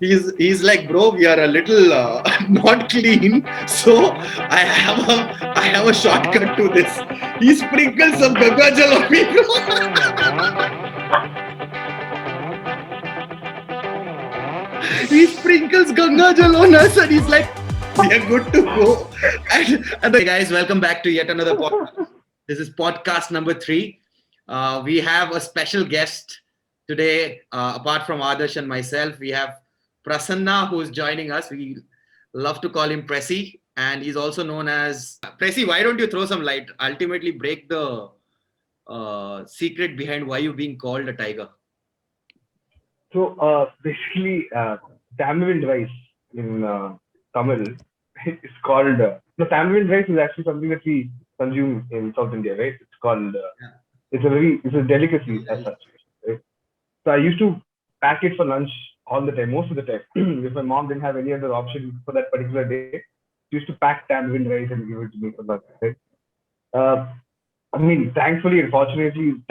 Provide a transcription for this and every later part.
he's like, bro, we are a little not clean, so I have a shortcut to this. He sprinkles some Ganga Jal on me, bro. He sprinkles Ganga Jal on us, and he's like, we are good to go. Hey guys, welcome back to yet another podcast. This is podcast number 3. We have a special guest today. Apart from Adarsh and myself, we have Prasanna who is joining us. We love to call him Pressy, and he's also known as Pressy. Why don't you throw some light? Ultimately, break the secret behind why you're being called a tiger. So basically, tamarind rice in Tamil is called. No, tamarind rice is actually something that we consume in South India, right? It's called. It's a delicacy as such, right? So I used to pack it for lunch all the time, most of the time. If my mom didn't have any other option for that particular day, she used to pack tamarind rice and give it to me for lunch, right? Uh, I mean, thankfully and fortunately,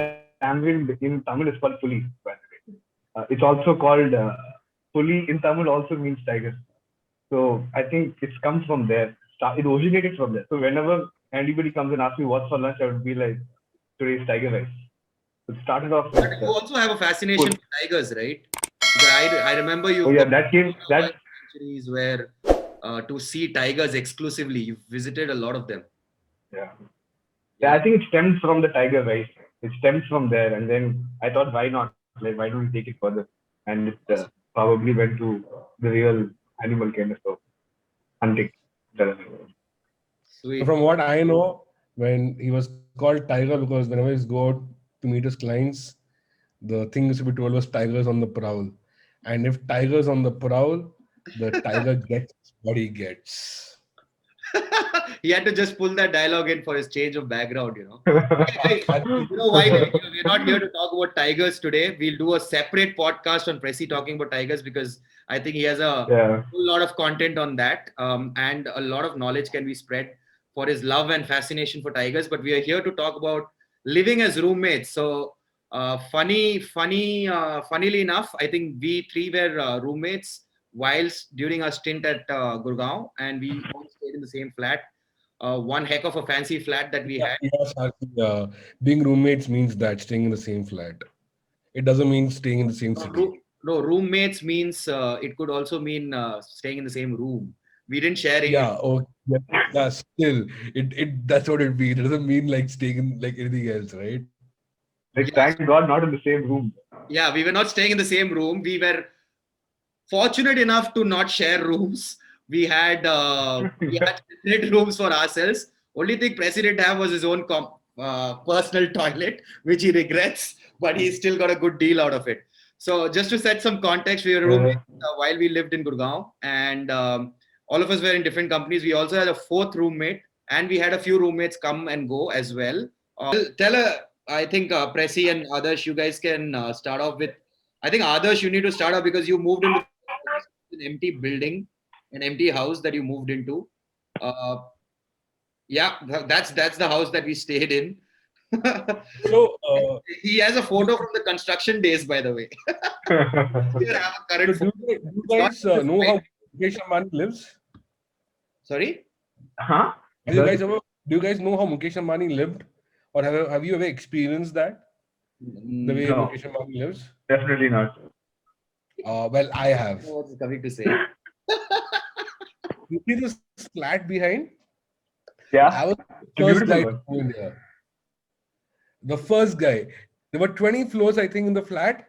tamarind in Tamil is called puli, by the way. It's also called Puli in Tamil also means tiger. So I think it comes from there. It originated from there. So whenever anybody comes and asks me what's for lunch, I would be like, today's tiger rice. It started off with. But you also have a fascination for tigers, right? I remember you. Oh yeah, that came. That sanctuaries where to see tigers exclusively. You visited a lot of them. Yeah. Yeah, I think it stems from the tiger rice. It stems from there, and then I thought, why not? Like, why don't we take it further? And it probably went to the real animal kind of stuff, hunting. Sweet. From what I know, when he was called Tiger, because whenever he go out to meet his clients, the thing used to be told was tigers on the prowl. And if tigers on the prowl, the tiger gets what he gets. He had to just pull that dialogue in for his change of background, you know. You know why we're not here to talk about tigers today. We'll do a separate podcast on Pressy talking about tigers because I think he has a whole lot of content on that, and a lot of knowledge can be spread for his love and fascination for tigers. But we are here to talk about living as roommates. So, funnily enough, I think we 3 were roommates whilst during our stint at Gurgaon, and we all stayed in the same flat. One heck of a fancy flat that we had. Being roommates means that staying in the same flat. It doesn't mean staying in the same city. No, roommates means it could also mean staying in the same room. We didn't share it. Yeah, still, it that's what it means. It doesn't mean like staying in like anything else, right? Like, thank God, not in the same room. Yeah, we were not staying in the same room. We were fortunate enough to not share rooms. We had separate rooms for ourselves. Only thing President have was his own personal toilet, which he regrets, but he still got a good deal out of it. So just to set some context, we were roommates while we lived in Gurgaon, and all of us were in different companies. We also had a 4th roommate, and we had a few roommates come and go as well. I think Pressy and Adarsh, you guys can start off with. I think Adarsh, you need to start off because you moved into an empty building, an empty house that you moved into. Yeah, that's the house that we stayed in. So he has a photo from the construction days, by the way. Do you guys know how Mukesh Ambani lives? Sorry? Huh? Do you guys know how Mukesh Ambani lived? Or have you ever experienced that? The way Mukesh Ambani lives? Definitely not. Well, I have. What's coming to say? You see this flat behind? Yeah. I was the first guy to go in there. The first guy. There were 20 floors, I think, in the flat.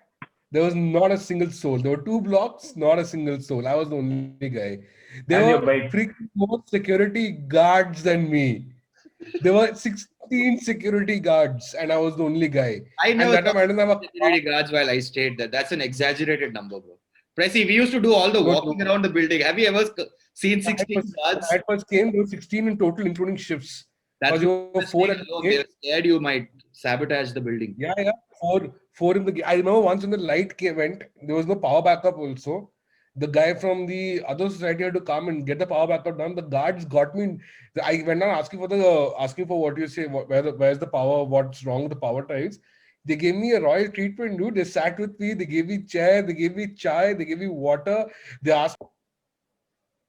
There was not a single soul. There were 2 blocks, not a single soul. I was the only guy. There were freaking more security guards than me. There were 16 security guards, and I was the only guy. I know security guards while I stayed there. That's an exaggerated number, bro. Pressy, we used to do all the walking around the building. Have you ever seen 16 guards? I first came, there were 16 in total, including shifts. That's they were scared you might sabotage the building. Yeah. Four in the. I remember once when the light went, there was no power backup also. The guy from the other society had to come and get the power backup done. The guards got me. I went down asking for what you say. Where's the power? What's wrong with the power ties? They gave me a royal treatment, dude. They sat with me. They gave me chair. They gave me chai. They gave me water. They asked.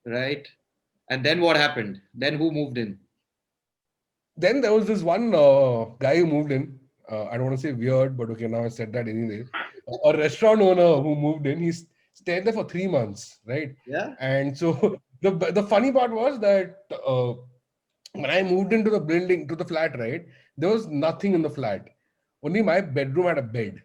Right. And then what happened? Then who moved in? Then there was this one guy who moved in. I don't want to say weird, but okay, now I said that anyway. A restaurant owner who moved in. He stayed there for 3 months, right? Yeah. And so the funny part was that when I moved into the building to the flat, right, there was nothing in the flat. Only my bedroom had a bed.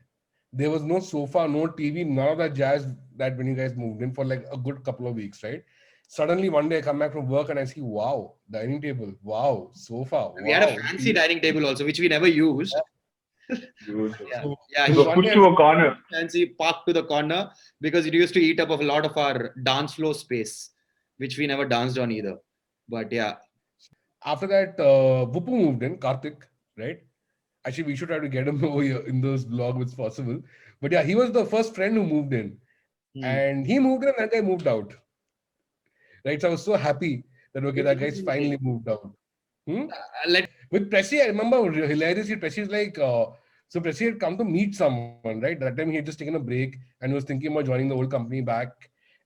There was no sofa, no TV, none of that jazz that when you guys moved in for like a good couple of weeks, right? Suddenly one day I come back from work and I see, wow, dining table, wow, sofa, We had a wow. fancy dining table also, which we never used. Yeah. So Yeah. it was one pushed day to a corner. Fancy parked to the corner because it used to eat up a lot of our dance floor space, which we never danced on either. But yeah. after that, Vupu moved in, Karthik, right? Actually, we should try to get him over here in those vlog if it's possible. But yeah, he was the first friend who moved in. Hmm. And he moved in and that guy moved out. Right? So I was so happy that okay, that guy's finally moved out. Hmm? Let With Pressy, I remember hilariously, Pressy's like, so Pressy had come to meet someone, right? That time he had just taken a break and he was thinking about joining the old company back.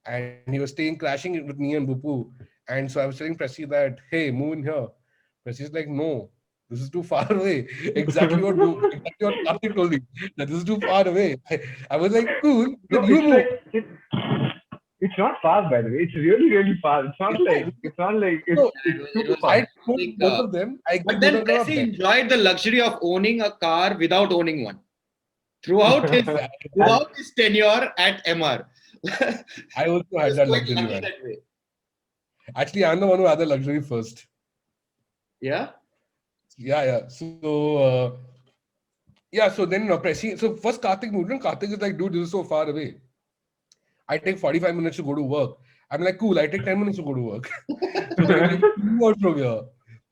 And he was staying, crashing with me and Bupu. And so I was telling Pressy that, hey, move in here. Pressy's like, no, this is too far away. Exactly what Karthik told me. That this is too far away. I was like, cool, No, then you it's move. like it's not far, by the way. It's really, really far. It's So it super was I far. told like, both of them, I gave but both then of them a Pressy bet. enjoyed the luxury of owning a car without owning one. Throughout his Exactly. throughout his tenure at MR. I also He had was that quite luxury, lucky man. that way. Actually, I'm the one who had the luxury first. Yeah. Yeah. So then Pressy. So first Karthik moved in. Karthik is like, dude, this is so far away. I take 45 minutes to go to work. I'm like, cool, I take 10 minutes to go to work. So then he's like, move out from here.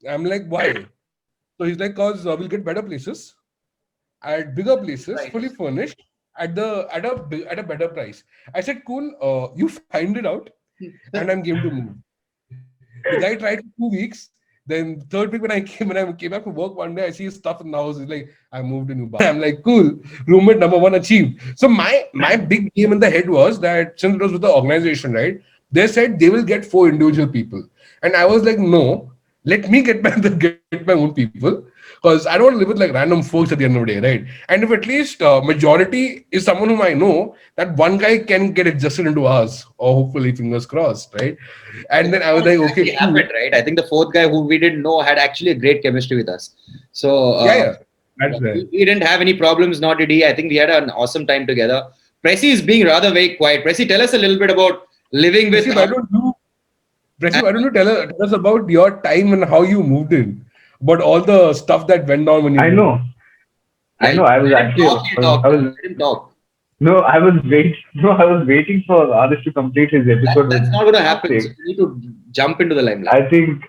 I'm like, why? So he's like, cause we'll get better places at bigger places, Right. fully furnished at a better price. I said, cool, you find it out, and I'm game to move. The guy tried for 2 weeks. Then third week when I came back from work one day, I see his stuff in the house. He's like, I moved a new bar. I'm like, cool. Roommate number one achieved. So my big game in the head was that since it was with the organization, right? They said they will get 4 individual people, and I was like, no, let me get my own people because I don't want to live with like random folks at the end of the day, right? And if at least majority is someone whom I know, that one guy can get adjusted into ours, or hopefully fingers crossed, right? And then I was What like, okay, exactly cool. happened, right? I think the fourth guy who we didn't know had actually a great chemistry with us. So Yeah. That's right. we didn't have any problems, nor did he. I think we had an awesome time together. Pressy is being rather very quiet. Pressy, tell us a little bit about living with. Pressy, why don't you tell us about your time and how you moved in, about all the stuff that went down when you I moved know. in. I Yeah, know. I was let him actually. talk. He talk. I was. Let him talk. No, I was wait. No, I was waiting for Adarsh to complete his episode with That's not going to happen. So Karthik. you need to jump into the limelight. I think.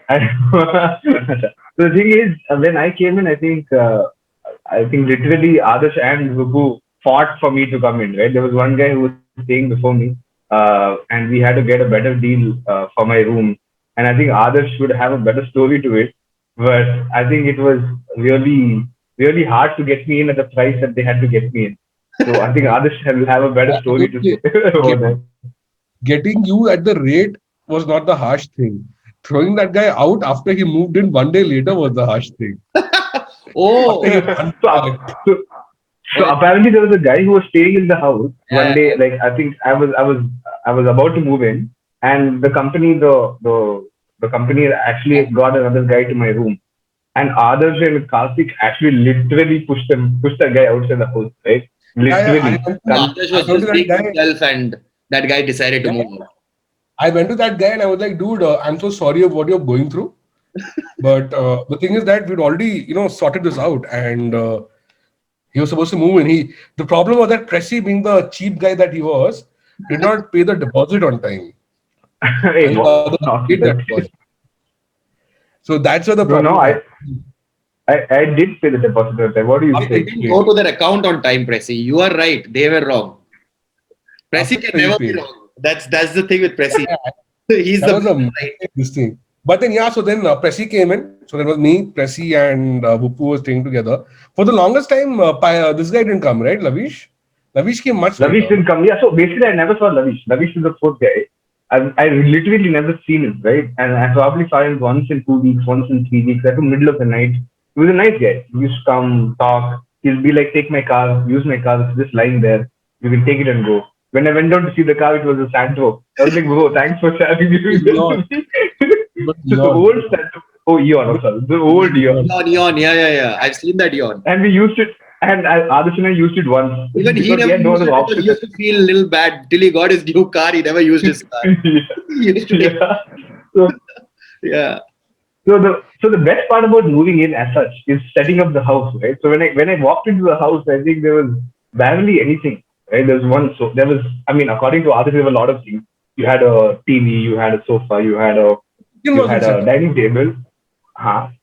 The thing is, when I came in, I think literally Adarsh and Rubu fought for me to come in. Right, there was one guy who was staying before me, and we had to get a better deal for my room. And I think Adarsh would have a better story to it, but I think it was really, really hard to get me in at the price that they had to get me in. So I think Adarsh will have a better story to say about that. Getting you at the rate was not the harsh thing. Throwing that guy out after he moved in one day later was the harsh thing. Oh, After he so, so, so apparently there was a guy who was staying in the house one yeah. day. Like I think I was about to move in, and the company actually got another guy to my room. And Adarsh and Karthik actually literally pushed the guy outside the house, right? I Literally. went Con- Adarsh I was went to just that being guy. himself, and that guy decided to Yeah, move out. I went to that guy and I was like, dude, I'm so sorry of what you're going through. But the thing is that we'd already, sorted this out, and he was supposed to move in. The problem was that Pressy, being the cheap guy that he was, did not pay the deposit on time. hey, And the other guy not paid that. that deposit. So that's where the No, no, problem happened. I did pay the deposit that time. What do you After They say? he didn't paid. go to their account on time, Pressy. You are right. They were wrong. Pressy After can he never be paid. wrong. That's the thing with Pressy. He's That the was a right. this thing. But then, yeah, so then Pressy came in. So there was me, Pressy, and Vupu was staying together. For the longest time, this guy didn't come, right? Lavish came much Lavish later. didn't come. Yeah, so basically, I never saw Lavish. Lavish is the fourth guy. I literally never seen him, right? And I probably saw him once in 2 weeks, once in 3 weeks, at the middle of the night. He was a nice guy. He used to come, talk. He'll be like, take my car, use my car, it's just lying there. You can take it and go. When I went down to see the car, it was a Santro. I was like, bro, thanks for sharing It was it Eon. with me. It was So the Eon. old Santro. Oh, Eon, I'm sorry. The old Eon. Yawn. Yeah. I've seen that yawn. And we used it, and Adarsh and I used it once Even he because we never had no used other it because option. he used to feel a little bad till he got his new car. He never used his car. He used to take, Yeah. So, yeah. so the best part about moving in as such is setting up the house, right? So when I walked into the house, I think there was barely anything, right? There was, I mean, according to others, there were a lot of things. You had a TV, you had a sofa, Kitchen you wasn't had set a up. dining table.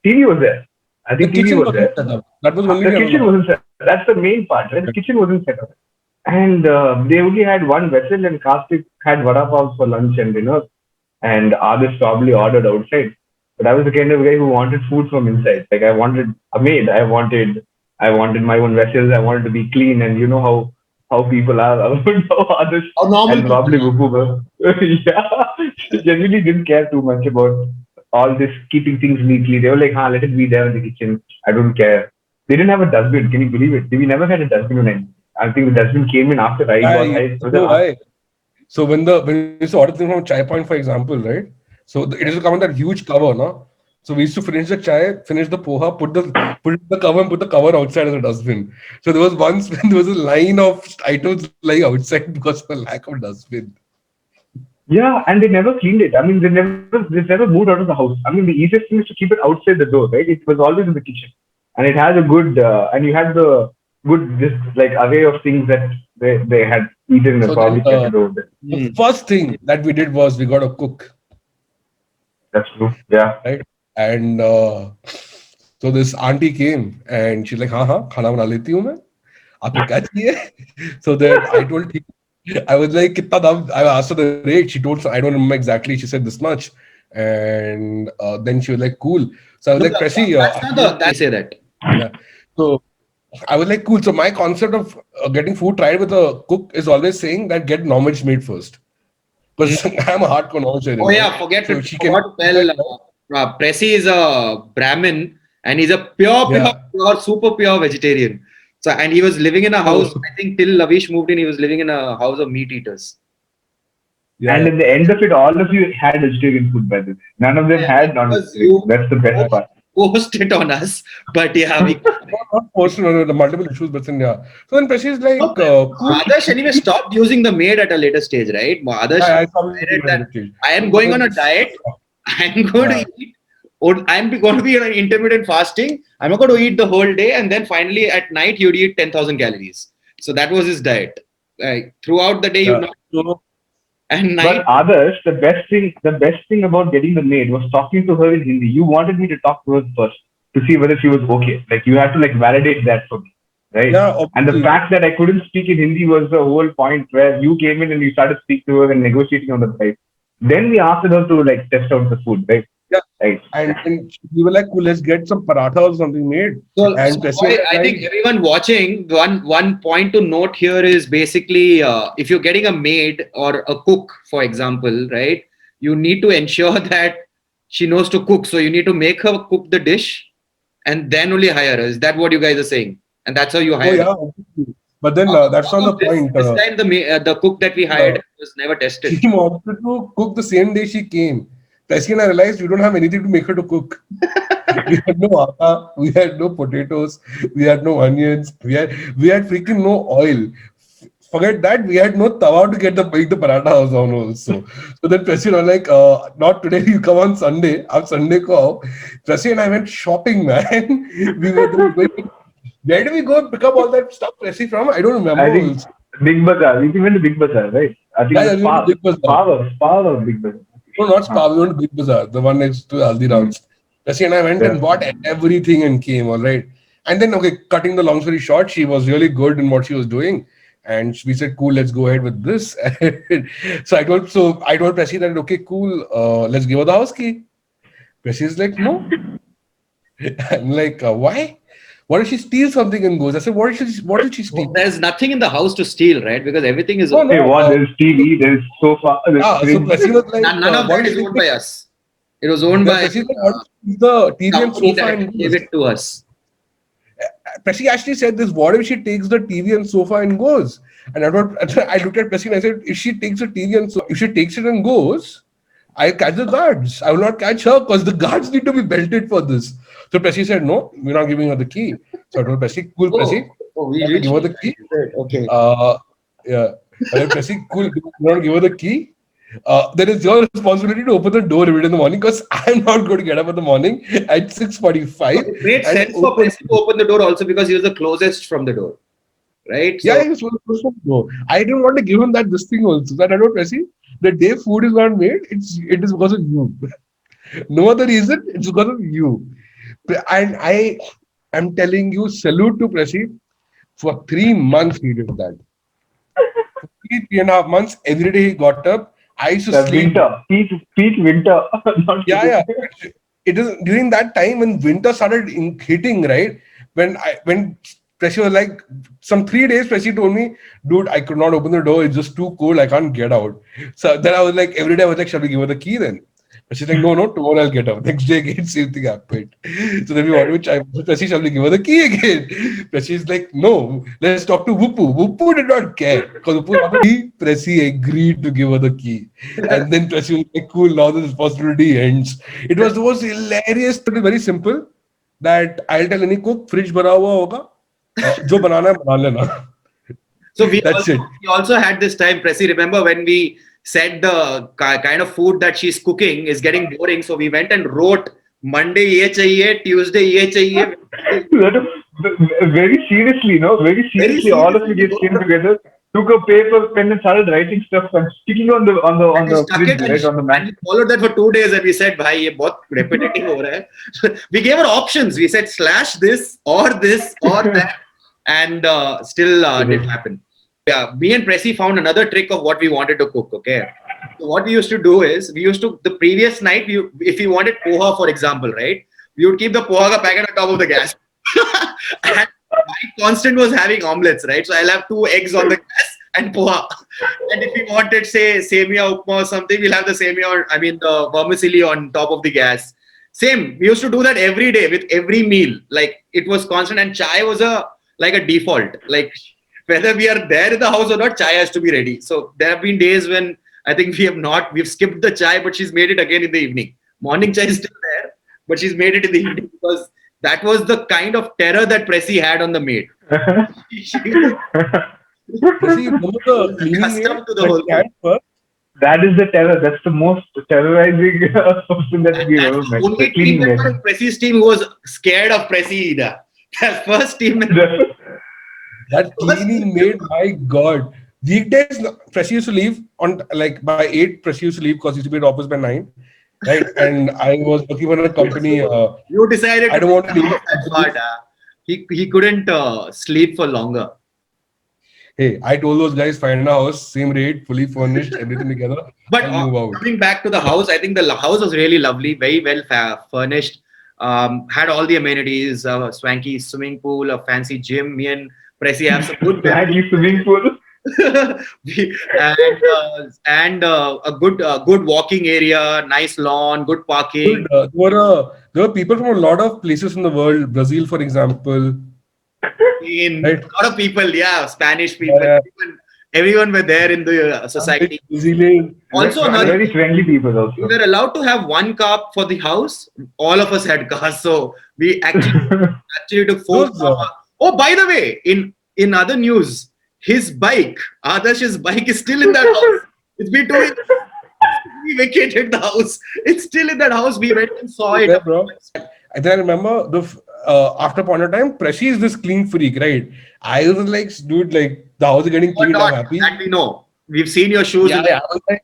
TV was there. I The think TV kitchen was wasn't there. set up. That was only The the kitchen wasn't set. That's the main part, right? The kitchen wasn't set up. And they only had one vessel, and Karthik had vada pav for lunch and dinner, and others probably ordered outside. But I was the kind of guy who wanted food from inside. Like I wanted a maid. I wanted my own vessels. I wanted to be clean, and you know how people are. How others How normal and people probably are. Vupu were. Yeah, she genuinely didn't care too much about all this keeping things neatly. They were like, let it be there in the kitchen. I don't care. They didn't have a dustbin. Can you believe it? We never had a dustbin when I think the dustbin came in after I Yeah, got you I was know an why? So when you used to order things from Chai Point, for example, right? So it used to come in that huge cover, no? So we used to finish the chai, finish the poha, put the cover and put the cover outside as a dustbin. So there was once when there was a line of items lying outside because of the lack of dustbin. Yeah, and they never cleaned it. I mean, they never moved out of the house. I mean, the easiest thing is to keep it outside the door, right? It was always in the kitchen, and it had a good and you had the good this like array of things that they had eaten and So then probably kept it over there. the Hmm. first thing that we did was we got a cook, That's true. Yeah. right? And so this auntie came and she's like, हाँ खाना बना लेती हूँ मैं आपको क्या चाहिए? So then I told her, I was like, कितना दाम? I asked her the rate. She told, I don't remember exactly. She said this much, and then she was like, cool. So I was No, like, Pressy, that's not the they say that. yeah. So I was like, cool. So my concept of getting food tried with a cook is always saying that get knowledge made first. Hmm. Because I'm a hardcore knowledge Oh right? yeah, So she came forgot to tell. Pressy is a Brahmin and he's a yeah. super pure vegetarian. So and he was living in a house. So I think till Lavish moved in, he was living in a house of meat eaters. yeah, And at the end of it, all of you had vegetarian food by the way. None of them Yeah, had because non-vegetarian. you That's the best part. forced it on us, but yeah, we. not personal, the multiple issues, but then yeah. So then Pressy is No, like, Adarsh anyway stopped using the maid at a later stage, right? Adarsh I saw it decided that at stage. I am So going on a then, diet. I'm going yeah. to eat. Or I'm going to be on intermittent fasting. I'm not going to eat the whole day, and then finally at night you'd eat 10,000 calories. So that was his diet. Like throughout the day you Yeah. not, So and night. But others, the best thing about getting the maid was talking to her in Hindi. You wanted me to talk to her first to see whether she was okay. Like you had to like validate that for me, right? yeah, And the obviously. fact that I couldn't speak in Hindi was the whole point where you came in and you started speaking to her and negotiating on the price. Then we asked her to like test out the food, right? Yeah. Right. And then we were like, cool, let's get some paratha or something made. So And Pressy and I think like, everyone watching, one point to note here is basically if you're getting a maid or a cook, for example, right, you need to ensure that she knows to cook. So you need to make her cook the dish and then only hire her. Is that what you guys are saying? And that's how you oh hire her. yeah, obviously. But then that's not Although the point. this time the cook that we hired was never She tested. wanted to cook the same day she came. Pressy and I realized we don't have anything to make her to cook. We had no atta, we had no potatoes, we had no onions, we had freaking no oil. Forget that, we had no tawa to make the paratha on also. So then Pressy was like, not today, you come on Sunday. On Sunday ko aao. Pressy and I went shopping, man. We were going, where do we go and pick up all that stuff, Pressy, from? I don't remember I think also. Big Bazaar. We went to Big Bazaar, right? I think Yeah, the yeah, we went to Big Bazaar. Power of Big Bazaar. No, not Huh. Spa. We went to Big Bazaar, the one next to Mm. Haldiram's. Jesse and I went Yeah. and bought everything and came, all right. And then, okay, cutting the long story short, she was really good in what she was doing. And we said, cool, let's go ahead with this. So I told Pressy that, okay, cool, let's give her the house key. Pressy is like, no. I'm like, why? What if she steals something and goes? I said, what did she steal? There's nothing in the house to steal, right? Because everything is No, Hey, no. what? There's TV, there's sofa, there's So fridge. Prasi was like, none of what that is is she owned by us. It was owned Then by Prasi was like, what if she steals the TV and company sofa that and gave goes? it to us. Prasi actually said this, what if she takes the TV and sofa and goes? And I looked at Prasi and I said, if she takes the TV and sofa, if she takes it and goes, I'll catch the guards. I will not catch her because the guards need to be belted for this. So Presi said, no, we're not giving her the key. So I told Presi, cool, Presi, We give her the reached. key. Okay. Yeah. I said, Presi, cool, do not give her the key. Then it's your responsibility to open the door every day in the morning because I'm not going to get up in the morning at 6:45 It made and sense for Presi to open the door also because he was the closest from the door, right? Yeah, So he was supposed to go. I didn't want to give him that this thing also. That I don't Presi, the day food is not made, it is because of you. No other reason, it's because of you. And I am telling you, salute to Presi. For 3 months he did that. For 3.5 months, every day he got up. I used to The sleep. winter, peak winter. Not Yeah. kidding. It is during that time when winter started hitting, right? When Presi was like, some 3 days, Presi told me, dude, I could not open the door. It's just too cold. I can't get out. So then I was like, every day I was like, shall we give her the key then? But she's like, no, tomorrow I'll get out. Next day again, same thing happened. So then we wanted to chime. So Presi, shall we give her the key again? Presi is like, no, let's talk to Wuppu. Wuppu did not care because Presi agreed to give her the key. And then Presi was like, cool, now the responsibility ends. It was the most hilarious. It is very simple that I'll tell any cook, fridge bana hua hoga, jo banana hai, bana lena. So That's it. we also had this time, Presi, remember when we said the kind of food that she's cooking is getting boring. So we went and wrote Monday ye chahiye, Tuesday ye chahiye. Very seriously, no? Very seriously, all of you seriously, just came together, took a paper, pen, and started writing stuff and sticking on And we the stuck fridge, it right on the mat. and we followed that for 2 days and we said, bhai, ye bahut repetitive ho raha hai. We gave her options. We said slash this or that. And still didn't happen. Yeah, me and Presi found another trick of what we wanted to cook. Okay, so what we used to do is the previous night, if you wanted poha, for example, right, we would keep the poha ka packet on top of the gas. And my constant was having omelets, right? So I'll have 2 eggs on the gas and poha. And if we wanted, say, semia upma or something, we'll have the the vermicelli on top of the gas. Same. We used to do that every day with every meal. Like it was constant, and chai was like a default. Like whether we are there in the house or not, chai has to be ready. So there have been days when I think we've skipped the chai, but she's made it again in the evening. Morning chai is still there, but she's made it in the evening because that was the kind of terror that Presi had on the maid. She Presi, you know the was cleaning maid accustomed to the that whole she had thing. first? That is the terror. That's the most terrorizing person that we've That's ever the met. only The team cleaning member maid. in Presi's team who was scared of Presi either. That first team member. That cleaning maid, my God. Weekdays, Presi used to leave on like by 8. Presi used to leave because he used to be at office by 9. Right. And I was working for a company. You decided I to don't take want the to name house that far. He couldn't sleep for longer. Hey, I told those guys, find a house, same rate, fully furnished, everything together, But and move out. coming back to the house, I think the house was really lovely, very well furnished. Had all the amenities, swanky swimming pool, a fancy gym. Me and Presi have some good memories. Maggie swimming pool. And a good walking area, nice lawn, good parking. Good, there were people from a lot of places in the world, Brazil, for example, In right? a lot of people, yeah, Spanish people, Yeah, everyone were there in the society. New Zealand. Also, another Very thing, friendly people we also. were allowed to have one car for the house. All of us had cars, so we actually took 4 Those, cars. Oh, by the way, in other news, his bike, Adarsh's bike, is still in that house. It's been 2 years. We vacated the house. It's still in that house. We went and saw it. there, bro. And then I remember after a point of time, Presi is this clean freak, right? I was like, dude, like the house is getting Or cleaned. I'm not, happy. that we know. We've seen your shoes. Yeah, I was like,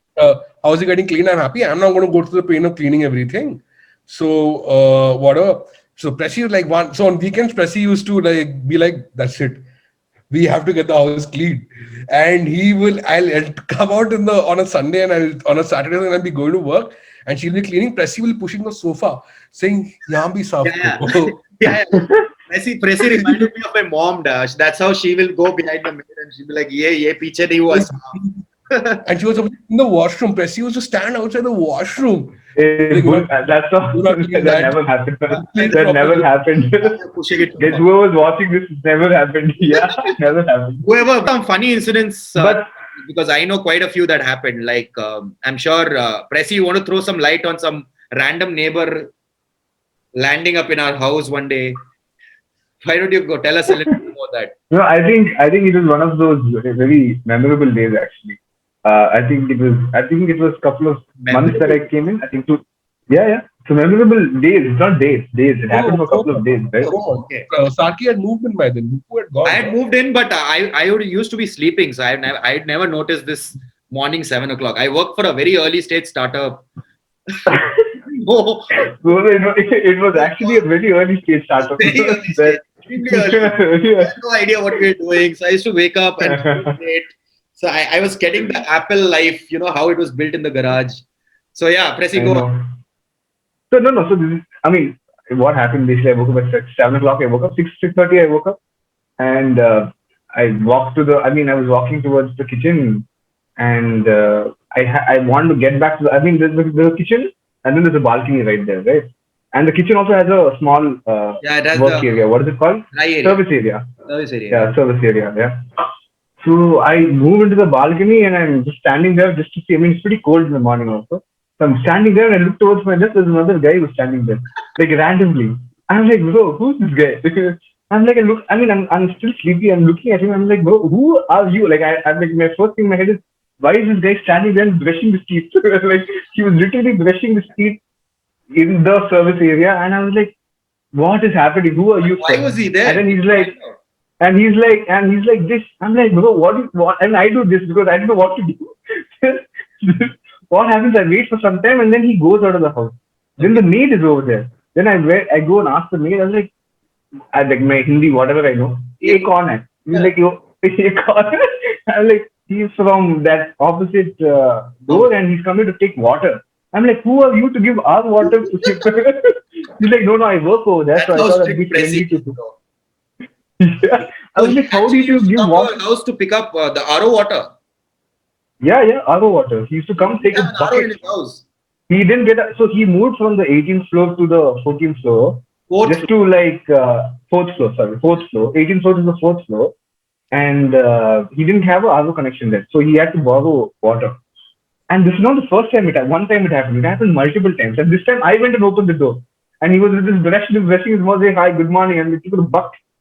house is getting clean. I'm happy. I'm not going to go through the pain of cleaning everything. So whatever. So Presi was like one. So on weekends, Presi used to like be like, that's it. we have to get the house cleaned. And I'll come out on a Sunday and on a Saturday and I'll be going to work and she'll be cleaning. Pressy will be pushing the sofa saying, "Yahan bhi saaf Yeah, karo." yeah. Pressy reminded me of my mom, Dash. That's how she will go behind the mirror and she'll be like, ye piche nahi hua saaf. And she was in the washroom. Pressy used to stand outside the washroom. That's not, Do not clean that that. never happened. Clean it That never properly. happened. You're pushing it too Guys, far. whoever was watching this, it never happened. Yeah, never happened. Whoever, some funny incidents, But because I know quite a few that happened. Like, I'm sure, Pressy, you want to throw some light on some random neighbor landing up in our house one day? Why don't you go tell us a little bit about that? no, I think it was one of those very memorable days actually. I think it was a couple of months that I came in. I think two. Yeah. So memorable days. It's not days. Days. It happened for a couple of days, right? Okay. Sarky had moved in by then. Who had gone? I had moved in, but I used to be sleeping, so I'd never noticed this morning 7 o'clock. I worked for a very early stage startup. No, So it was actually a very early stage startup. very early stage, extremely early. I had no idea what we were doing, so I used to wake up and sleep late. So I was getting the Apple life, how it was built in the garage. So yeah, Pressy, I go on. know. So no. So this is, I mean, what happened basically? I woke up at 7 o'clock. I woke up 6:30. I woke up and I walked to the. I mean, I was walking towards the kitchen, and I wanted to get back to the. I mean, there's a kitchen, and then there's a balcony right there, right? And the kitchen also has a small Yeah, that's work the area. What is it called? dry area. Service area. Service area. Yeah, service area. Yeah. So I move into the balcony and I'm just standing there just to see. I mean, it's pretty cold in the morning also. So I'm standing there and I look towards my left. There's another guy who's standing there, like randomly. I'm like, bro, who's this guy? I'm like, I'm still sleepy. I'm looking at him. I'm like, bro, who are you? Like, I'm like, my first thing in my head is, why is this guy standing there and brushing his teeth? Like, he was literally brushing his teeth in the service area, and I was like, what is happening? Who are you? Why was he there? And then he's like this. I'm like, bro, what? And I do this because I don't know what to do. What happens? I wait for some time, and then he goes out of the house. Then the maid is over there. Then I go and ask the maid. I was like, my Hindi, whatever I know. Ye kaun hai? He's like, yo, ye kaun hai? I'm like, he's from that opposite door, and he's coming to take water. I'm like, who are you to give our water to people? He's like, no, I work over there, so I thought I'd be friendly to you. Yeah. I was like, how did you give water? House to pick up the RO water? Yeah, RO water. He used to come take a RO in bucket. his house. He didn't so he moved from the 18th floor to the 14th floor. Fourth Just to like, fourth floor. 18th floor to the fourth floor. And he didn't have a RO connection there. So he had to borrow water. And this is not the first time it happened. One time it happened. It happened multiple times. And this time I went and opened the door. And he was with this brushing his mouth, saying, hi, good morning. And we took a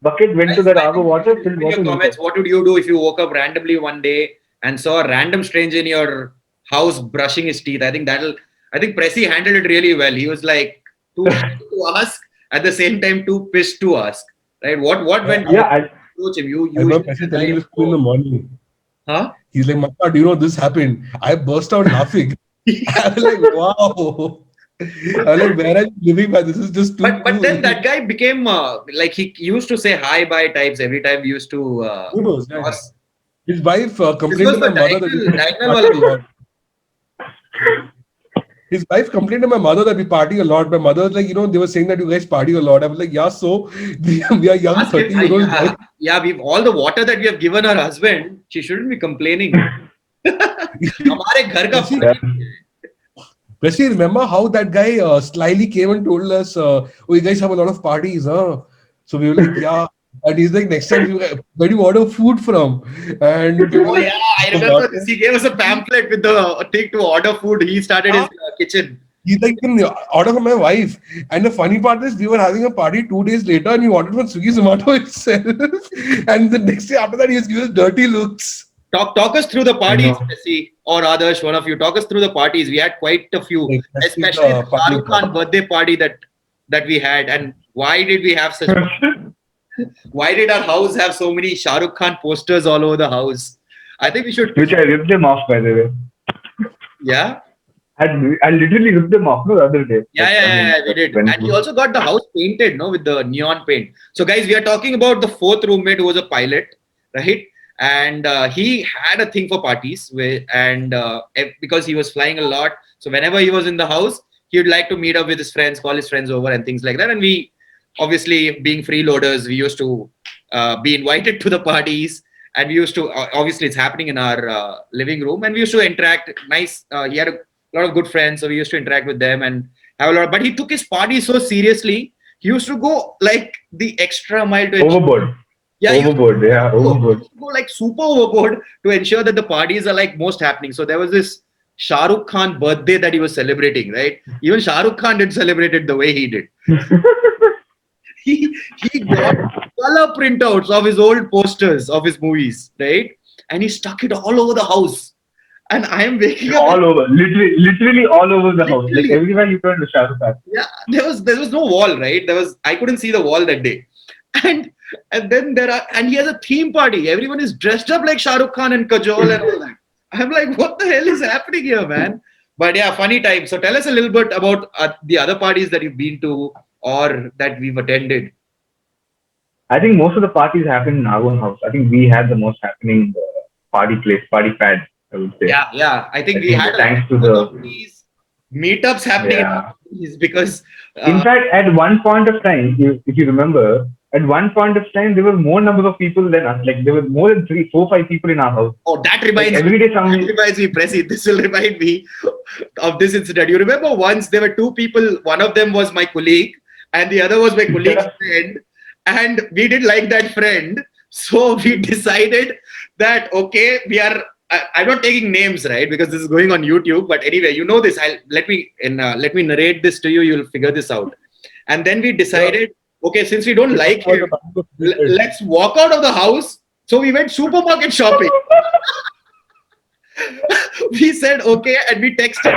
bucket, went to that RO water, filled in water. your comments, what would you do if you woke up randomly one day and saw a random stranger in your house brushing his teeth? I think Pressy handled it really well. He was like too shy to ask, at the same time too pissed to ask. Right? What went approach him? You I remember Pressy telling me to school in the morning. Huh? He's like, Mama, do you know this happened? I burst out laughing. I was like, wow. I was like, where are you living by? This is just too But then that guy became like he used to say hi bye types every time we used to Who knows? Yeah. cross. His wife complained This to was my the mother that we diagonal party a lot. His wife complained to my mother that we party a lot. My mother was like, they were saying that you guys party a lot. I was like, yeah, so we are young Ask him, 30-year-old guys. we've all the water that we have given her husband, she shouldn't be complaining. हमारे घर का पानी Pressy, remember how that guy slyly came and told us, oh, you guys have a lot of parties, huh? So we were like, yeah. And he's like, next time, where do you order food from? And oh yeah, I remember this. He gave us a pamphlet with the thing to order food. He started his kitchen. He's like, you can order from my wife. And the funny part is, we were having a party 2 days later and he ordered from Swiggy Zomato itself. And the next day after that, he was giving us dirty looks. Talk us through the parties, Messi or Adarsh, one of you. Talk us through the parties. We had quite a few, especially the Shahrukh Khan birthday party that we had. And why did we have such? Why did our house have so many Shahrukh Khan posters all over the house? I think we should. Which I ripped them off, by the way. Yeah. I literally ripped them off the other day. Yeah, we did. And he also got the house painted, with the neon paint. So, guys, we are talking about the fourth roommate who was a pilot. right? And he had a thing for parties, because he was flying a lot. So whenever he was in the house, he would like to meet up with his friends, call his friends over, and things like that. And we, obviously, being freeloaders, we used to be invited to the parties, and we used to, obviously, it's happening in our living room, and we used to interact. Nice, he had a lot of good friends, so we used to interact with them and have a lot. But he took his party so seriously. He used to go like the extra mile to ensure. Overboard. Yeah, Overboard. Yeah, overboard. he used to go like super overboard to ensure that the parties are like most happening. So there was this Shah Rukh Khan birthday that he was celebrating, right? Even Shah Rukh Khan didn't celebrate it the way he did. He got color printouts of his old posters of his movies, right? And he stuck it all over the house. And I am waking up All over. Literally all over the house. Like Literally. everywhere you turn to Shah Rukh Khan. Yeah, there was no wall, right? I couldn't see the wall that day. And then he has a theme party. Everyone is dressed up like Shah Rukh Khan and Kajol and all that. I'm like, what the hell is happening here, man? But yeah, funny time. So tell us a little bit about the other parties that you've been to or that we've attended. I think most of the parties happened in our own house. I think we had the most happening party pad, I would say. Yeah. I think I we think had thanks to lot the of these meetups happening in Yeah. our parties because In fact, at one point of time, if you remember, at one point of time there were more number of people than us. Like there were more than 3, 4, 5 people in our house. that Like reminds me. every day That somebody. reminds me, Presi. This will remind me of this incident. You remember once there were two people. One of them was my colleague, and the other was my colleague's friend. And we didn't like that friend, so we decided that okay, we are. I'm not taking names, right? Because this is going on YouTube. But anyway, you know this. Let me narrate this to you. You'll figure this out. And then we decided, okay, since we don't like him, let's walk out of the house. So we went supermarket shopping. We said okay, and we texted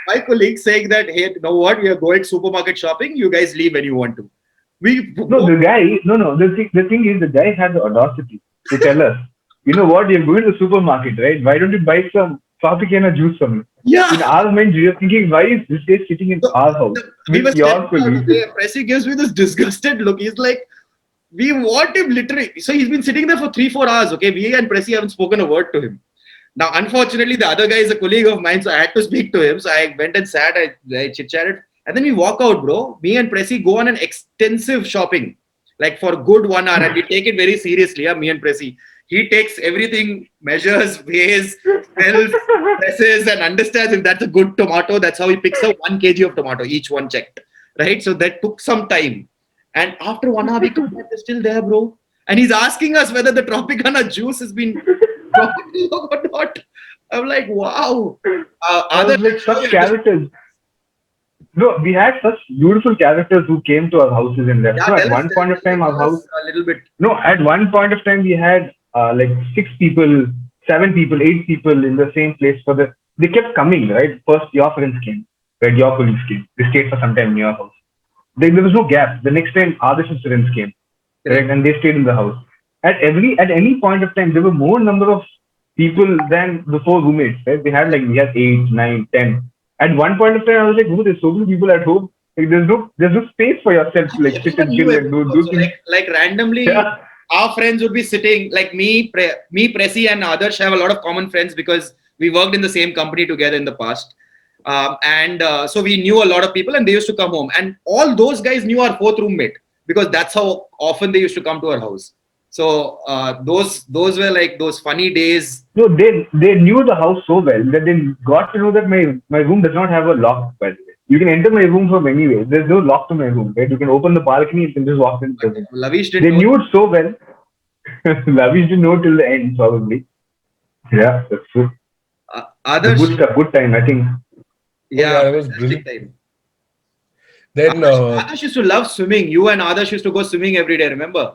my colleague saying that, hey, you know what, we are going supermarket shopping. You guys leave when you want to. No, the guy. No. The thing is, the guy had the audacity to tell us, you know what, you're going to the supermarket, right? Why don't you buy some Tropicana juice from me? Yeah. In our mind, we are thinking, why is this guy sitting in our house We with were your colleague? Pressy gives me this disgusted look. He's like, we want him literally. So he's been sitting there for 3-4 hours. Okay, we and Pressy haven't spoken a word to him. Now, unfortunately, the other guy is a colleague of mine, so I had to speak to him. So I went and sat, I chit chatted, and then we walk out, bro. Me and Pressy go on an extensive shopping, like for good 1 hour, and we take it very seriously. Yeah, me and Pressy. He takes everything, measures, weighs, smells, presses, and understands if that's a good tomato. That's how he picks up 1 kg of tomato, each one checked, right? So that took some time. And after 1 hour, we come back, they're still there, bro. And he's asking us whether the Tropicana juice has been or not. I'm like, wow. I was like, such characters. No, we had such beautiful characters who came to our houses and left. Yeah, So at tell one us- point of time, our tell house. us a little bit. No, at one point of time, we had like 6 people, 7 people, 8 people in the same place for the. They kept coming, right? First, your friends came, right? Your colleagues came. They stayed for some time in your house. There was no gap. The next time, Adarsh's friends came, right? And they stayed in the house. At any point of time, there were more number of people than the 4 roommates, right? We had 8, 9, 10. At one point of time, I was like, oh, there's so many people at home. Like, there's no space for yourself to sit and chill and do So, things. like randomly, Yeah. our friends would be sitting, like me, Pressy and Adarsh have a lot of common friends because we worked in the same company together in the past. So we knew a lot of people and they used to come home. And all those guys knew our 4th roommate because that's how often they used to come to our house. So those were like those funny days. No, they knew the house so well that they got to know that my room does not have a lock, by the way. You can enter my room from anywhere. There's no lock to my room, right? You can open the balcony, you can just walk into the room. Lavish They didn't know. knew it so well. Lavish didn't know till the end, probably. Yeah, that's true. Adarsh, Good stuff, good time, I think. yeah, that was fantastic brilliant. time. Then Adarsh used to love swimming. You and Adarsh used to go swimming every day, remember?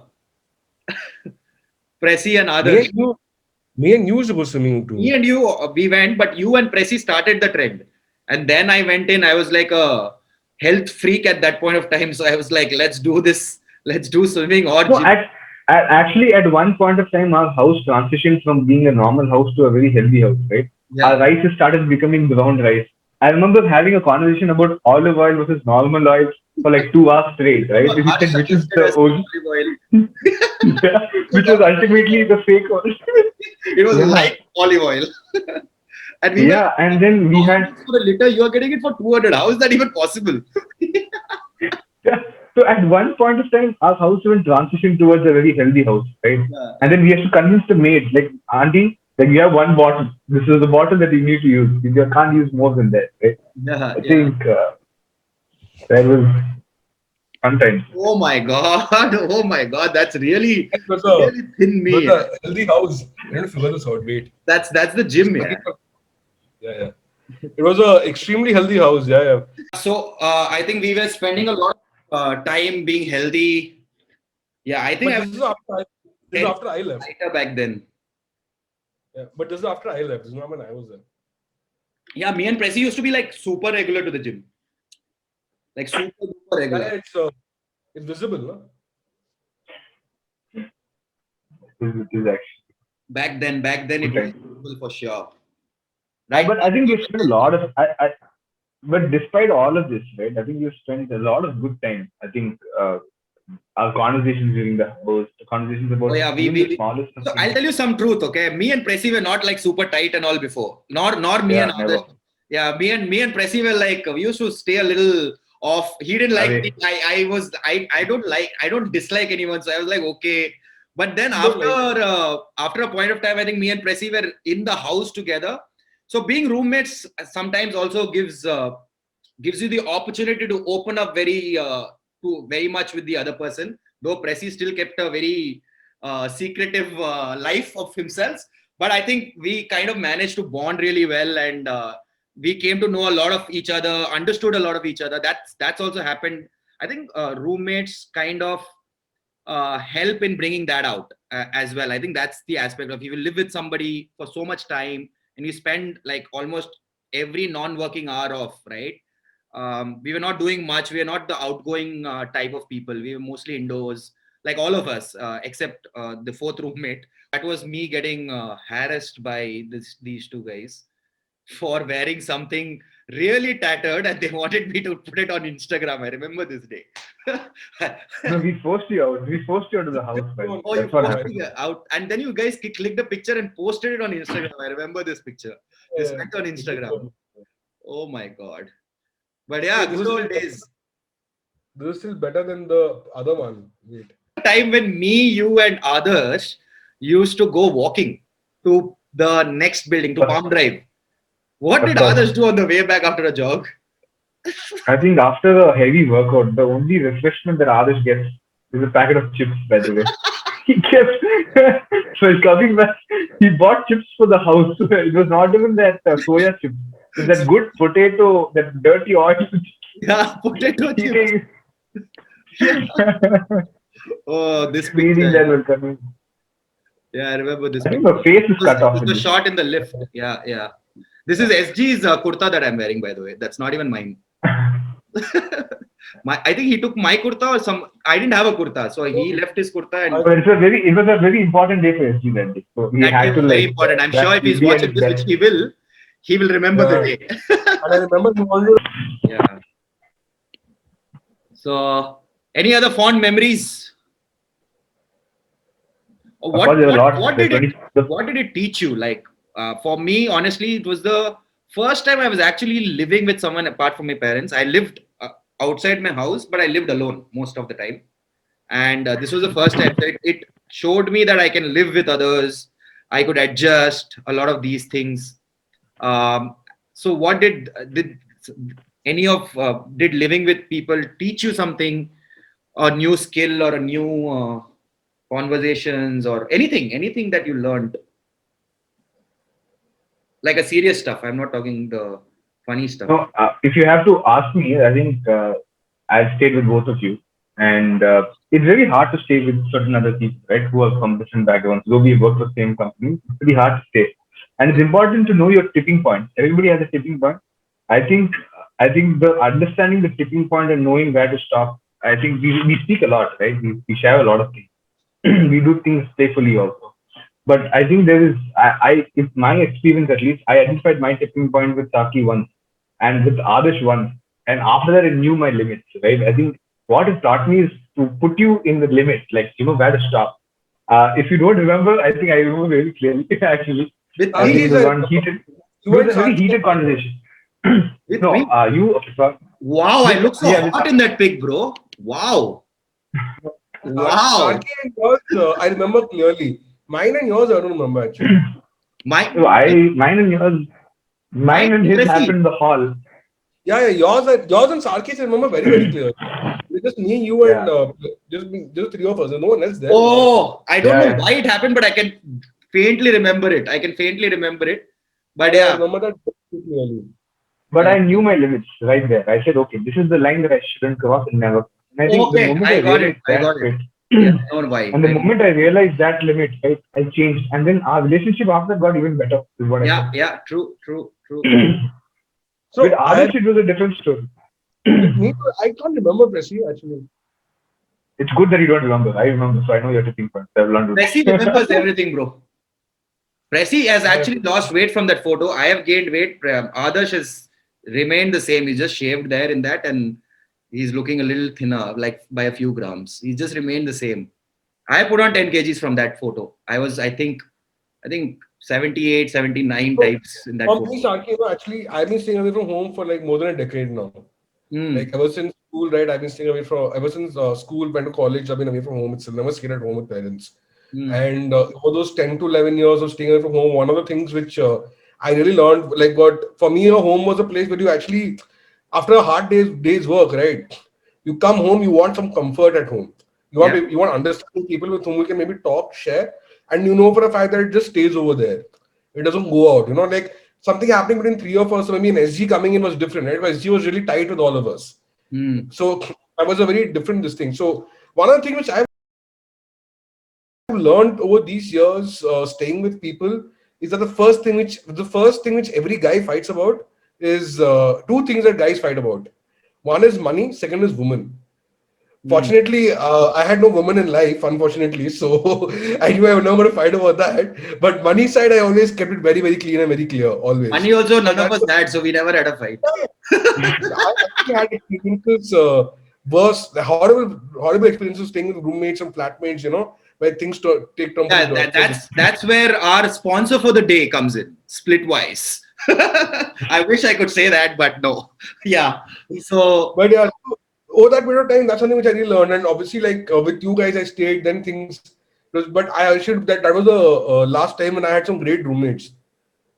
Pressy and Adarsh. me and you used to go swimming too. Me and you, we went, but you and Pressy started the trend. And then I went in, I was like a health freak at that point of time. So I was like, let's do this. Let's do swimming or No, gym. actually, at one point of time, our house transitioned from being a normal house to a very healthy house, right? Yeah. Our rice started becoming brown rice. I remember having a conversation about olive oil versus normal oil. for like 2 hours straight, right? No, He Harsh said which is suggested the us original, olive oil. yeah, which was ultimately the fake one. It was Yeah, light olive oil. And we were yeah, and then we had. for a liter, you are getting it for 200. How is that even possible? Yeah. So at one point of time, our house even transitioned towards a very healthy house, right? Yeah, And then we have to convince the maid, like, Auntie, like you have one bottle. This is the bottle that you need to use. You can't use more than that, right? yeah, I yeah. think that was fun times. Oh my God. Oh my God. That's really, It really thin was me. a healthy house. I don't know if you figure this out. Wait. That's the gym, Lucky yeah. for- Yeah, yeah. It was a extremely healthy house. Yeah, yeah. So I think we were spending a lot of time being healthy. Yeah, I think But I was this is after I left. lighter back then. Yeah, but this is after I left. This is not when I was there. Yeah, me and Pressy used to be like super regular to the gym. Like super, super Yeah, regular. yeah, it's visible, no? It is actually Back then good it was time. possible for sure. Right But now, I think we spent a lot of. But despite all of this, right? I think we spent a lot of good time. I think our conversations during the house, the conversations oh about yeah, even the smallest of so things. I'll tell you some truth, okay? Me and Pressy were not like super tight and all before. Nor me Yeah, and never Adarsh. Yeah, me and Pressy were like we used to stay a little off. He didn't like me. away. I don't dislike anyone. So I was like, okay. But then You don't like after a point of time, I think me and Pressy were in the house together. So being roommates sometimes also gives you the opportunity to open up very much with the other person. Though Pressy still kept a very secretive life of himself, but I think we kind of managed to bond really well, and we came to know a lot of each other, understood a lot of each other. That's also happened. I think roommates kind of help in bringing that out as well. I think that's the aspect of you will live with somebody for so much time and you spend like almost every non-working hour off, right? We were not doing much. We are not the outgoing type of people. We were mostly indoors, like all of us, except the fourth roommate. That was me getting harassed by these two guys for wearing something really tattered, and they wanted me to put it on Instagram. I remember this day. No, we forced you out. We forced you out of the house, man. Oh, you That's what posted happened. it out, and then you guys clicked the picture and posted it on Instagram. I remember this picture. This went on Instagram. Oh my god! But yeah, wait, good old days. this is still better than the other one. Wait. Time when me, you, and others used to go walking to the next building to Palm Drive. What Of did course. others do on the way back after a jog? I think after a heavy workout, the only refreshment that Adarsh gets is a packet of chips, by the way. He kept, so he's coming back, he bought chips for the house. It was not even that soya chips. It was that good potato, that dirty oil. Yeah, potato chips. Eating, Yeah. Oh, this feeding picture. that will come in. Yeah, I remember this I think picture. the face is cut It off was in the this. shot in the lift. Yeah, yeah. This is SG's kurta that I'm wearing, by the way. That's not even mine. I think he took my kurta or some. I didn't have a kurta, so he left his kurta, and But it was a very important day for SG that day. So he that day had to was very like, important. I'm sure that if he's he watching and this, that. which he will remember the Yeah. day. And I remember he always Yeah. So, any other fond memories? Of course, there are lots. What The did 20, what did it teach you? Like for me, honestly, it was the first time I was actually living with someone apart from my parents. I lived outside my house, but I lived alone most of the time. And this was the first time. So it showed me that I can live with others. I could adjust a lot of these things. Um, so, what did any of did living with people teach you something, a new skill or a new conversations or anything that you learned, like a serious stuff? I'm not talking the funny stuff. no, if you have to ask me, I think I've stayed with both of you, and it's very hard to stay with certain other people, right, who are from different backgrounds. Though we work for the same company, it's pretty hard to stay. And it's important to know your tipping point. Everybody has a tipping point. I think the understanding the tipping point and knowing where to stop. I think we speak a lot, right? We share a lot of things. We do things playfully also. But I think there is, it's my experience at least, I identified my tipping point with Saki once and with Adarsh once. and after that I knew my limits, right? I think what it taught me is to put you in the limit, like you know where to stop. If you don't remember, I think I remember very clearly. Actually, With I think it Sarkis, me, was I one remember. heated. It You was and a very Sarkis. heated conversation. with No, me. you. Okay, sorry. Wow, I look so Yeah, hot in that pic, bro. Wow. Wow. Sarkis and yours, I remember clearly. Mine and yours, I don't remember actually. My, so mine and yours, mine mine and his happened impressive. in the hall. Yeah, yours and Sarkis, I remember very, very clearly. It's just me, you, and Yeah, just three of us. There's no one else there. Oh, I don't know yeah. why it happened, but I can faintly remember it. I can faintly remember it. But I yeah. remember that very clearly. But Uh, I knew my limits right there. I said, okay, this is the line that I shouldn't cross and never. And I think the okay, moment I I got it. realized I that, got it. right, Yeah, I know why. and the I know. moment I realized that limit, right, I changed. And then our relationship after got even better, is what I Yeah, feel. yeah, true, true, true. With So I Adarsh, it was a different story. with me, I can't remember Pressy actually. It's good that you don't remember. I remember, so I know your tipping points. I've learned Messi it. remembers everything, bro. Pressy has I actually lost weight from that photo. I have gained weight. Adarsh has remained the same. He's just shaved there in that, and he's looking a little thinner, like by a few grams. He's just remained the same. I put on 10 kgs from that photo. I think 78, 79 so types in that for photo. me, Sarki, actually, I've been staying away from home for like more than a decade now. Like Hmm. ever since school, right? I've been staying away from ever since school went to college. I've been away from home. It's never stayed at home with parents. Hmm. And for those 10 to 11 years of staying away from home, one of the things which I really learned, like what for me, a home was a place where you actually, after a hard day's work, right? You come home, you want some comfort at home. Yeah. You want understanding people with whom you can maybe talk, share, and you know for a fact that it just stays over there. It doesn't go out. Like something happening between three of us, so maybe an SG coming in was different, right? Because SG was really tight with all of us. Hmm. So that was a very different this thing. So one of the things which I've learned over these years staying with people is that the first thing which every guy fights about is two things that guys fight about. One is money, second is woman. Hmm. Fortunately, I had no woman in life, unfortunately, so I knew I was not going to fight about that. But money side, I always kept it very, very clean and very clear, always. Money also, Because none of that's us had, so we never had a fight. I actually had experiences worse, horrible, horrible experiences staying with roommates and flatmates, where things take turn Yeah, for that's where our sponsor for the day comes in, Splitwise. I wish I could say that, but no. Yeah. So But yeah, so over that period of time, that's something which I really learned. And obviously, like with you guys, I stayed. Then things, but I should that was the last time when I had some great roommates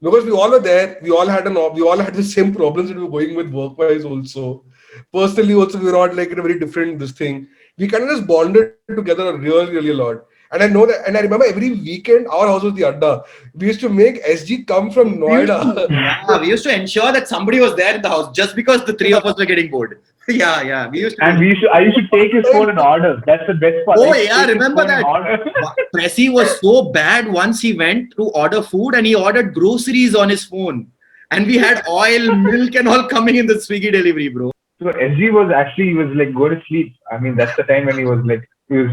because we all were there. We all had the same problems that we were going with work wise also. Personally, also we were all like in a very different this thing. We kind of just bonded together really, really a lot. And I know that, and I remember every weekend our house was the adda. We used to make SG come from we used Noida. to, yeah, we used to ensure that somebody was there in the house just because the three of us were getting bored. Yeah, yeah, we used to do And that. I used to take his phone and order. That's the best part. I Oh used to yeah, take his remember phone and that? order. Pressy was so bad once he went to order food and he ordered groceries on his phone. And we had oil, milk, and all coming in the Swiggy delivery, bro. So SG was actually, he was like, go to sleep. I mean, that's the time when he was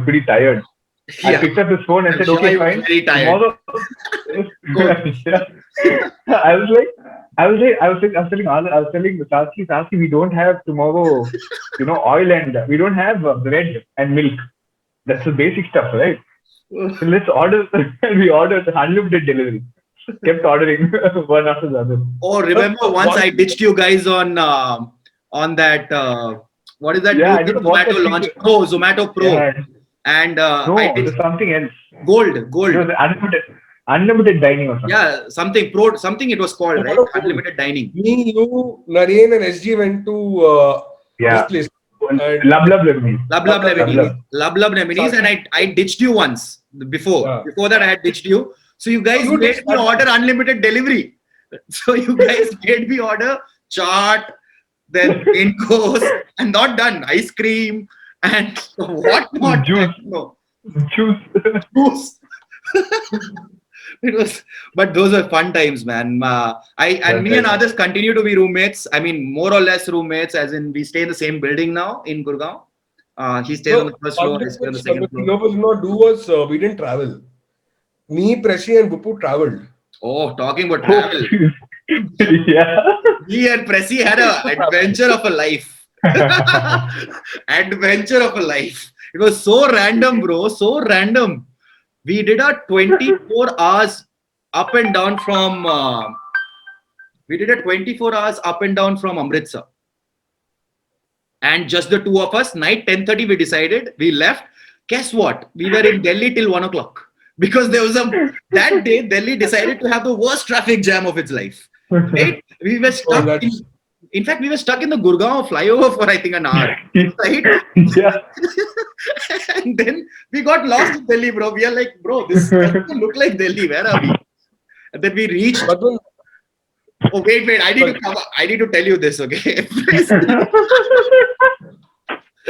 pretty tired. I Yeah, picked up his phone and I'm said, sure okay, he was fine. very tired. Tomorrow. Go. Yeah. I was telling Sarky, we don't have tomorrow, oil and we don't have bread and milk. That's the basic stuff, right? So let's order. We ordered unlimited delivery. Kept ordering one after the other. Oh, remember once One I ditched you guys on that what is that Yeah, new I thing don't know what that Zomato thing launched? is. Pro, Zomato Pro, Yeah, and I no, it did was something else. gold. It was unlimited dining or something. Yeah, something pro, something it was called, right? lot of food. Unlimited dining. Me, you, Naren, and SG went to this Yeah, place and love, love, love me, Lub love, Lub love, love, Lemonies. love. Lub Lub Lemonies, and Sarkis. I ditched you once before. Yeah. Before that, I had ditched you. So you No, guys you did made me start order unlimited delivery. So you guys made me order chaat, then main course, and not done ice cream and what not. I Juice, don't know. juice. Juice. It was, but those were fun times, man. I and Well me and said. others continue to be roommates. I mean, more or less roommates, as in we stay in the same building now in Gurgaon. He stays on No, the first floor. one I thing stay on the which second the three floor. of us did not do was we didn't travel. Me, Preshi, and Bupu traveled. Oh, talking about Oh, travel. yeah. he and Pressy had an adventure of a life. Adventure of a life. It was so random, bro. So random. We did a 24 hours up and down from. We did a 24 hours up and down from Amritsar, and just the two of us. Night 10:30, we decided we left. Guess what? We were in Delhi till 1 o'clock because there was that day. Delhi decided to have the worst traffic jam of its life. Right? We were Oh, stuck that's in fact, we were stuck in the Gurgaon flyover for I think an hour, right? Yeah. And then we got lost in Delhi, bro. We are like, bro, this doesn't look like Delhi. Where are we? And then we reached. but then, Oh wait, I need to cover. I need to tell you this, okay?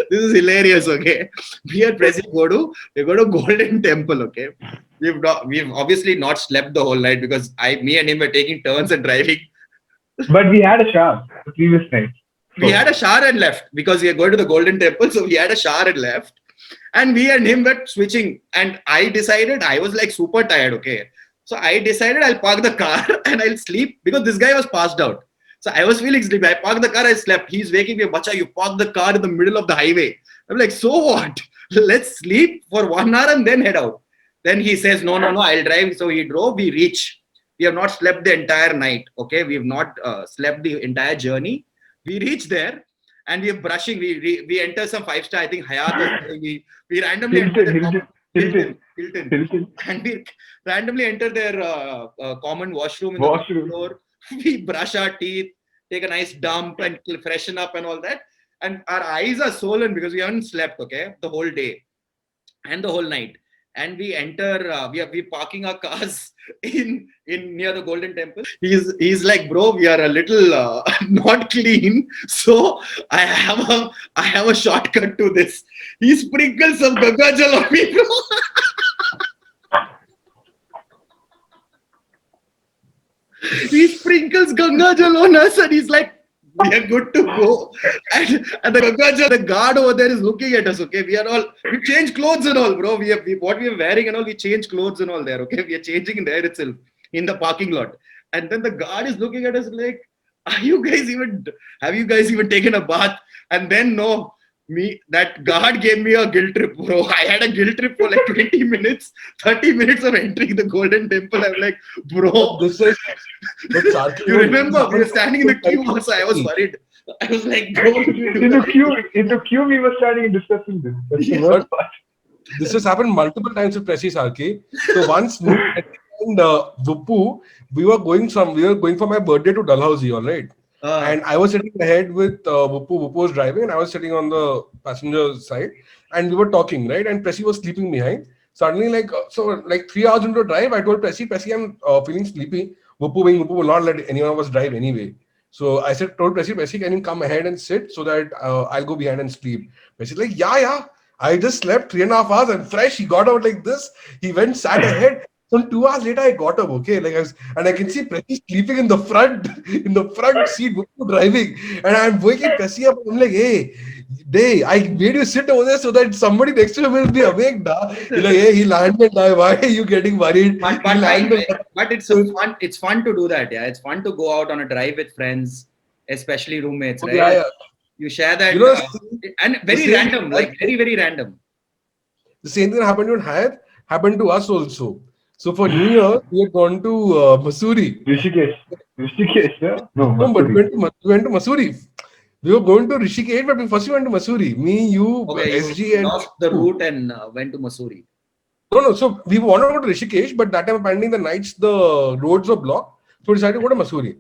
This is hilarious, okay? We are pressing we go to Golden Temple, okay? We've obviously not slept the whole night because me and him were taking turns and driving. But we had a shower the previous night. We had a shower and left because we are going to the Golden Temple. So we had a shower and left. And we and him were switching. And I decided, I was like super tired, okay? So I decided I'll park the car and I'll sleep because this guy was passed out. So I was feeling sleepy. I parked the car, I slept. He's waking me up. Bacha, you parked the car in the middle of the highway. I'm like, so what? Let's sleep for 1 hour and then head out. Then he says, no, I'll drive. So he drove. We reach. We have not slept the entire night. Okay, we have not slept the entire journey. We reach there and we are brushing. We enter some 5-star, I think Hayat or something. We randomly enter Hilton. And we randomly enter their common washroom in the floor. We brush our teeth, take a nice dump and freshen up and all that. And our eyes are swollen because we haven't slept, okay, the whole day and the whole night. And we enter, we parking our cars in near the Golden Temple. He's like, bro, we are a little not clean, so I have a shortcut to this. He sprinkles some Ganga Jal on me, bro. He sprinkles Ganga Jal on us, and he's like, we are good to go. And the Ganga Jal, the guard over there is looking at us. Okay, we change clothes and all, bro. What we are wearing and all, we change clothes and all there. Okay, we are changing in there itself in the parking lot. And then the guard is looking at us like, have you guys even taken a bath? And then that guard gave me a guilt trip, bro. I had a guilt trip for like 20 minutes, 30 minutes of entering the Golden Temple. I'm like, bro. this is. You remember, we were standing in the queue also. I was worried. I was like, bro, in the queue, we were standing and discussing this. That's the worst part. This has happened multiple times with Pressy Sarky. So once me and Vuppu, we were going for my birthday to Dalhousie, all right. And I was sitting ahead with Vuppu. Vuppu was driving, and I was sitting on the passenger side, and we were talking, right? And Pressy was sleeping behind. Suddenly, like 3 hours into the drive, I told Pressy, I'm feeling sleepy. Vuppu will not let anyone of us drive anyway. So I told Pressy, can you come ahead and sit so that I'll go behind and sleep? Pressy's like, yeah. I just slept 3.5 hours and fresh. He got out like this. He went, sat ahead. So 2 hours later, I got up, okay? And I can see Pressy sleeping in the front seat, driving. And I'm waking Pressy up. I'm like, hey, I made you sit over there so that somebody next to him will be awake. He's like, hey, he landed. Why are you getting worried? But it's fun to do that. Yeah, it's fun to go out on a drive with friends, especially roommates, right? Yeah. You share that, and very random, very random. The same thing happened to Hayat, happened to us also. So for New Year, we had gone to Mussoorie. Rishikesh, yeah? No, but we went to Mussoorie. We were going to Rishikesh, but first we went to Mussoorie. Me, you, SG, and lost the route and went to Mussoorie. No. So we wanted to go to Rishikesh, but that time apparently the nights the roads were blocked. So we decided to go to Mussoorie.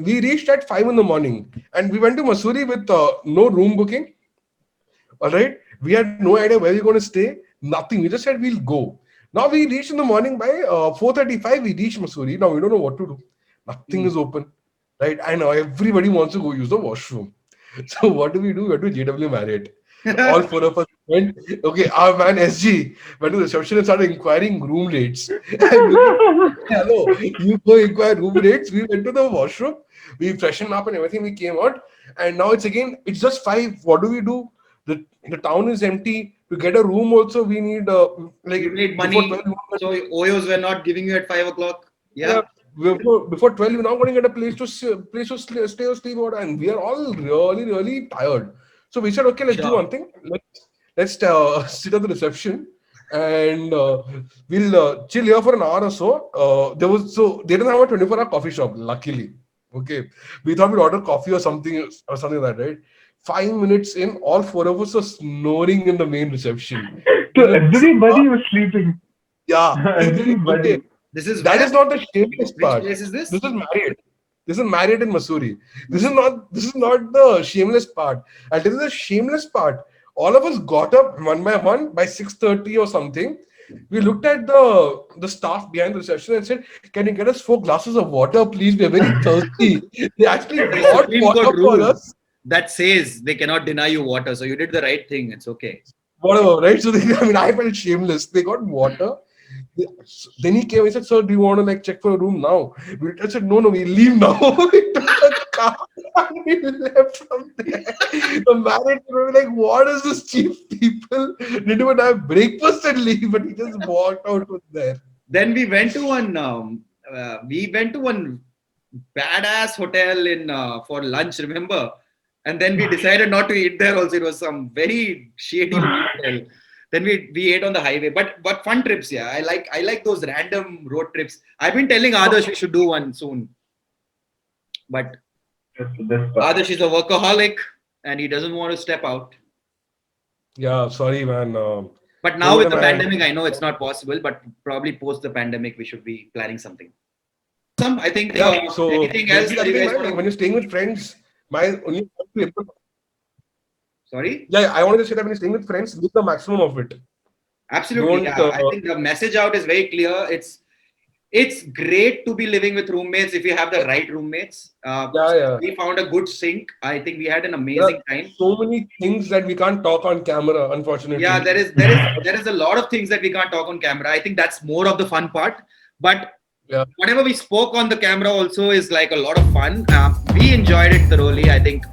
We reached at 5 in the morning, and we went to Mussoorie with no room booking. All right, we had no idea where we were going to stay. Nothing. We just said we'll go. Now we reached in the morning by 4:35. We reached Mussoorie. Now we don't know what to do. Nothing is open, right? And now everybody wants to go use the washroom. So what do? We went to JW Marriott. All 4 of us went. Okay, our man SG went to the reception and started inquiring room rates. Hello, you go inquire room rates. We went to the washroom. We freshened up and everything. We came out, and now it's just 5. What do we do? The town is empty. To get a room also, we need you need money. So Oyos were not giving you at 5 o'clock. Yeah. before 12, we're not going to get a stay or sleep over, and we are all really, really tired. So we said, okay, let's do one thing. Let's sit at the reception and we'll chill here for an hour or so. They didn't have a 24-hour coffee shop, luckily. Okay, we thought we'd order coffee or something like that, right? 5 minutes in, all four of us were snoring in the main reception. So everybody was sleeping. Yeah, Everybody. That is not the shameless part. Which place is this? This is Marriott. This is Marriott in Missouri. This is not the shameless part. I'll tell you the shameless part. All of us got up one by one by 6:30 or something. We looked at the staff behind the reception and said, "Can you get us 4 glasses of water, please? We are very thirsty." They actually got Supreme water Court for rule us. that says they cannot deny you water. So you did the right thing. It's okay. Whatever, right? So I felt shameless. They got water. Then he came and said, "Sir, do you want to check for a room now?" I said, "No, we leave now." We took the car and we left from there. The manager was like, "What is this cheap people? Didn't even have breakfast and leave," but he just walked out with there. Then we went to one badass hotel in for lunch. Remember? And then we decided not to eat there. Also, it was some very shady hotel. Then we ate on the highway, but fun trips. Yeah, I like those random road trips. I've been telling Adarsh we should do one soon, but Adarsh is a workaholic and he doesn't want to step out. Yeah, sorry, man. But now with the pandemic, I know it's not possible. But probably post the pandemic, we should be planning something. I think. Yeah. So anything else? When you're staying with friends, my only. Sorry? Yeah, I wanted to say that when you're staying with friends, do the maximum of it. Absolutely. I think the message out is very clear. It's great to be living with roommates if you have the right roommates. We found a good sync. I think we had an amazing time. So many things that we can't talk on camera, unfortunately. Yeah, there is a lot of things that we can't talk on camera. I think that's more of the fun part. But whatever we spoke on the camera also is like a lot of fun. We enjoyed it thoroughly. I think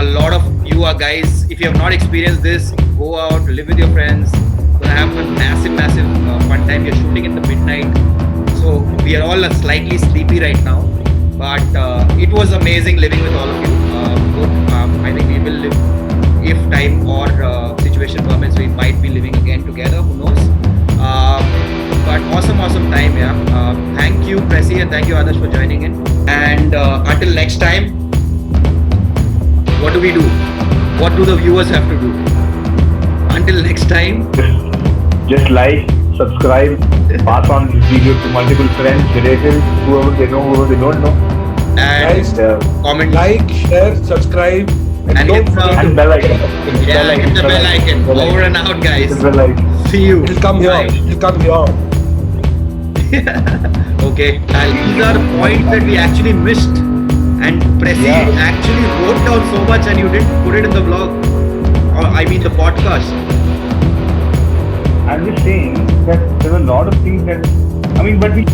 a lot of you guys, if you have not experienced this, go out, live with your friends, gonna have a massive fun time. We're shooting in the midnight, so we are all slightly sleepy right now, but it was amazing living with all of you. I think we will live, if time or situation permits, we might be living again together, who knows. But awesome time. Thank you, Presi, and thank you, Adarsh, for joining in. And until next time, what do we do? What do the viewers have to do? Until next time, just like, subscribe, pass on this video to multiple friends, relatives, whoever they know, whoever they don't know. And comment, like, share, subscribe, and hit the bell icon. Hit the bell icon. Over and out, guys. See you. It'll come here. Okay. These are the points that we actually missed. And Presi actually wrote down so much and you didn't put it in the vlog. Or I mean the podcast. I'm just saying that there are a lot of things that, but we